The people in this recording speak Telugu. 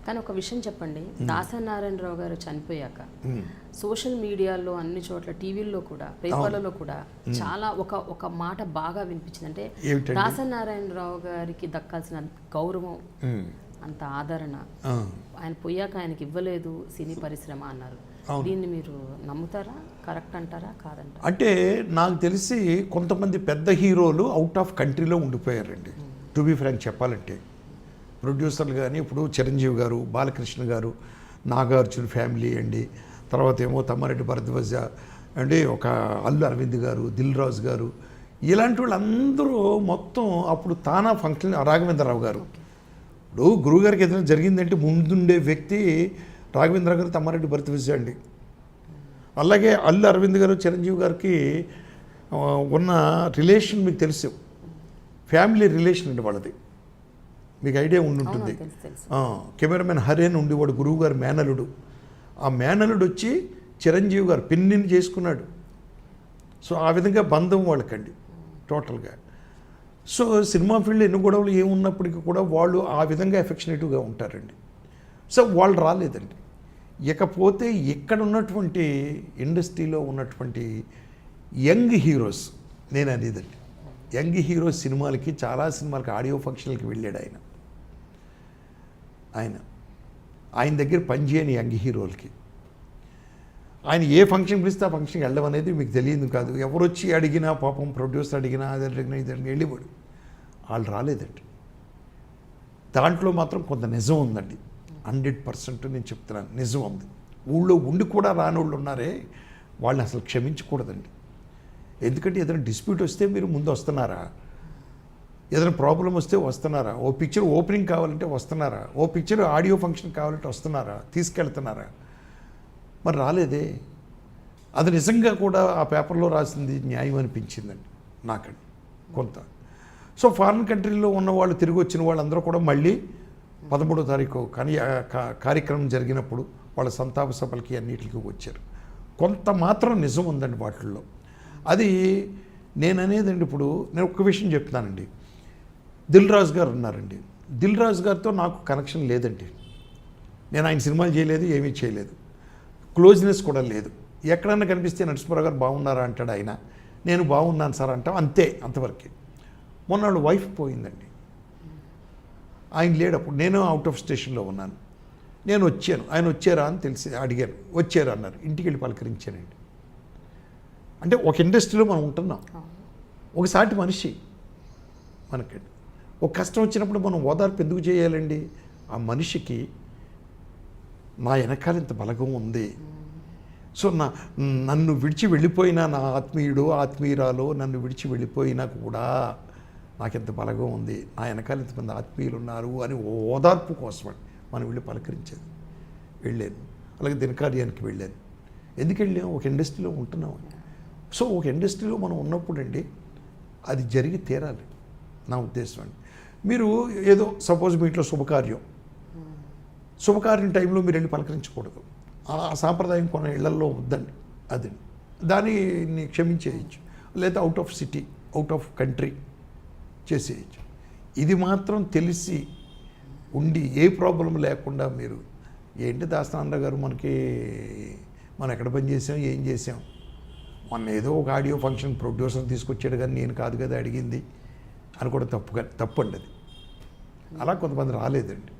కానీ ఒక విషయం చెప్పండి, దాసనారాయణరావు గారు చనిపోయాక సోషల్ మీడియాలో అన్ని చోట్ల టీవీల్లో కూడా పేపర్లలో కూడా చాలా ఒక మాట బాగా వినిపించింది. అంటే దాసనారాయణరావు గారికి దక్కాల్సిన గౌరవం అంత ఆదరణ ఆయన పోయాక ఆయనకి ఇవ్వలేదు సినీ పరిశ్రమ అన్నారు. దీన్ని మీరు నమ్ముతారా? కరెక్ట్ అంటారా కాదంటారా? అంటే నాకు తెలిసి కొంతమంది పెద్ద హీరోలు అవుట్ ఆఫ్ కంట్రీలో ఉండిపోయారండి. టు బి ఫ్రాంక్ చెప్పాలంటే ప్రొడ్యూసర్లు కానీ ఇప్పుడు చిరంజీవి గారు, బాలకృష్ణ గారు, నాగార్జున ఫ్యామిలీ అండి, తర్వాత ఏమో తమ్మారెడ్డి భరద్వాజ అండి, ఒక అల్లు అరవింద్ గారు, దిల్ రాజు గారు, ఇలాంటి వాళ్ళందరూ మొత్తం అప్పుడు తానా ఫంక్షన్. రాఘవేంద్రరావు గారు, ఇప్పుడు గురువుగారికి ఏదైనా జరిగిందంటే ముందుండే వ్యక్తి రాఘవేంద్రరావు గారు, తమ్మారెడ్డి భరద్వాజ అండి. అలాగే అల్లు అరవింద్ గారు, చిరంజీవి గారికి ఉన్న రిలేషన్ మీకు తెలుసు, ఫ్యామిలీ రిలేషన్ అండి వాళ్ళది, మీకు ఐడియా ఉండుంటుంది. కెమెరామెన్ హరేన్ ఉండేవాడు గురువు గారు మేనలుడు. ఆ మేనలుడు వచ్చి చిరంజీవి గారు పిన్నిని చేసుకున్నాడు. సో ఆ విధంగా బంధం వాళ్ళకండి టోటల్గా. సో సినిమా ఫీల్డ్ ఎన్ని గొడవలు ఏమున్నప్పటికీ కూడా వాళ్ళు ఆ విధంగా ఎఫెక్షనేటివ్గా ఉంటారండి. సో వాళ్ళు రాలేదండి. ఇకపోతే ఇక్కడ ఉన్నటువంటి ఇండస్ట్రీలో ఉన్నటువంటి యంగ్ హీరోస్, నేను అనేదండి, యంగ్ హీరోస్ సినిమాలకి, చాలా సినిమాలకి ఆడియో ఫంక్షన్లకి వెళ్ళాడు ఆయన దగ్గర పనిచేయని యంగ్ హీరోలకి ఆయన ఏ ఫంక్షన్ పిలిస్తే ఆ ఫంక్షన్కి వెళ్ళడం అనేది మీకు తెలియదు కాదు. ఎవరు వచ్చి అడిగినా, పాపం ప్రొడ్యూసర్ అడిగినా, అది అడిగినా, ఇది అడిగినా వెళ్ళిపోడు. వాళ్ళు రాలేదండి. దాంట్లో మాత్రం కొంత నిజం ఉందండి. 100% నేను చెప్తున్నాను, నిజం ఉంది. ఊళ్ళో ఉండి కూడా రానోళ్ళు ఉన్నారే, వాళ్ళని అసలు క్షమించకూడదండి. ఎందుకంటే ఏదైనా డిస్ప్యూట్ వస్తే మీరు ముందు వస్తున్నారా? ఏదైనా ప్రాబ్లం వస్తే వస్తున్నారా? ఓ పిక్చర్ ఓపెనింగ్ కావాలంటే వస్తున్నారా? ఓ పిక్చర్ ఆడియో ఫంక్షన్ కావాలంటే వస్తున్నారా? తీసుకెళ్తున్నారా? మరి రాలేదే. అది నిజంగా కూడా ఆ పేపర్లో రాసింది న్యాయం అనిపించిందండి నాకండి కొంత. సో ఫారిన్ కంట్రీలో ఉన్న వాళ్ళు, తిరిగి వచ్చిన వాళ్ళందరూ కూడా మళ్ళీ 13వ తారీఖు కానీ కార్యక్రమం జరిగినప్పుడు వాళ్ళ సంతాప సభలకి అన్నిటికీ వచ్చారు. కొంత మాత్రం నిజం ఉందండి వాటిల్లో. అది నేను అనేదండి. ఇప్పుడు నేను ఒక్క విషయం చెప్తున్నానండి. దిల్ రాజు గారు ఉన్నారండి. దిల్ రాజు గారితో నాకు కనెక్షన్ లేదండి. నేను ఆయన సినిమాలు చేయలేదు, ఏమీ చేయలేదు, క్లోజ్నెస్ కూడా లేదు. ఎక్కడన్నా కనిపిస్తే నరసింహారావు గారు బాగున్నారా అంటాడు ఆయన, నేను బాగున్నాను సార్ అంటాం, అంతే, అంతవరకే. మొన్న వైఫ్ పోయిందండి, ఆయన లేడప్పుడు, నేను అవుట్ ఆఫ్ స్టేషన్లో ఉన్నాను. నేను వచ్చాను, ఆయన వచ్చారా అని తెలిసి అడిగాను, వచ్చారు అన్నారు. ఇంటికి వెళ్ళి పలకరించానండి. అంటే ఒక ఇండస్ట్రీలో మనం ఉంటున్నాం, ఒక సాటి మనిషి మనకండి. ఒక కష్టం వచ్చినప్పుడు మనం ఓదార్పు ఎందుకు చేయాలండి? ఆ మనిషికి నా వెనకాల ఇంత బలగం ఉంది. సో నన్ను విడిచి వెళ్ళిపోయినా, నా ఆత్మీయుడు ఆత్మీయురాలు నన్ను విడిచి వెళ్ళిపోయినా కూడా నాకెంత బలగం ఉంది, నా వెనకాల ఇంతమంది ఆత్మీయులు ఉన్నారు అని ఓదార్పు కోసం మనం వెళ్ళి పలకరించేది. వెళ్ళాను. అలాగే దినకార్యానికి వెళ్ళాను. ఎందుకు వెళ్ళాము? ఒక ఇండస్ట్రీలో ఉంటున్నాం. సో ఒక ఇండస్ట్రీలో మనం ఉన్నప్పుడు అండి అది జరిగి తీరాలి నా ఉద్దేశం అండి. మీరు ఏదో సపోజ్ మీ ఇంట్లో శుభకార్యం టైంలో మీరు వెళ్ళి పలకరించకూడదు. ఆ సాంప్రదాయం కొన్ని ఇళ్లల్లో వద్దండి. అది దాన్ని క్షమించేయచ్చు, లేదా out of city, out of country చేసేయచ్చు. ఇది మాత్రం తెలిసి ఉండి ఏ ప్రాబ్లం లేకుండా మీరు ఏంటి దాసనారాయణ గారు మనకి మనం ఎక్కడ పని చేసాం, ఏం చేసాం, మొన్న ఏదో ఒక ఆడియో ఫంక్షన్ ప్రొడ్యూసర్ తీసుకొచ్చాడు కానీ నేను కాదు కదా అడిగింది అని కూడా తప్పు అండి. అది అలా కొంతమంది రాలేదండి.